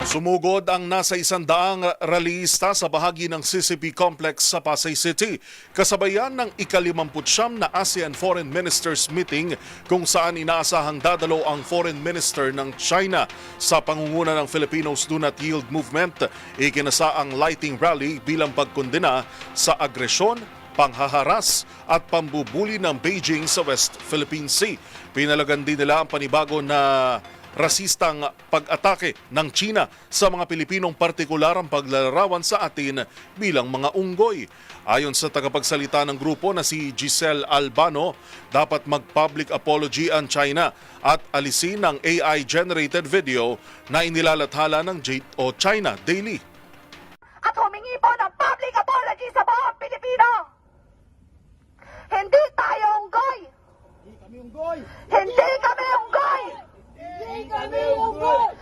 Sumugod ang nasa 100 rallyista sa bahagi ng CCP Complex sa Pasay City, kasabayan ng ika-59 na ASEAN Foreign Ministers Meeting kung saan inaasahang dadalo ang Foreign Minister ng China. Sa pangunguna ng Filipinos Do Not Yield Movement, ikinasa ang lighting rally bilang pagkondena sa agresyon, panghaharas at pambubuli ng Beijing sa West Philippine Sea. Pinalagan din nila ang panibago na rasistang pag-atake ng China sa mga Pilipinong partikular ang paglalarawan sa atin bilang mga unggoy. Ayon sa tagapagsalita ng grupo na si Giselle Albano, dapat mag-public apology ang China at alisin ang AI-generated video na inilalathala ng China Daily. At humingi po ng public apology sa buong Pilipino. Hindi tayo unggoy. Hindi kami unggoy! Hindi kami unggoy. Hindi kami unggoy!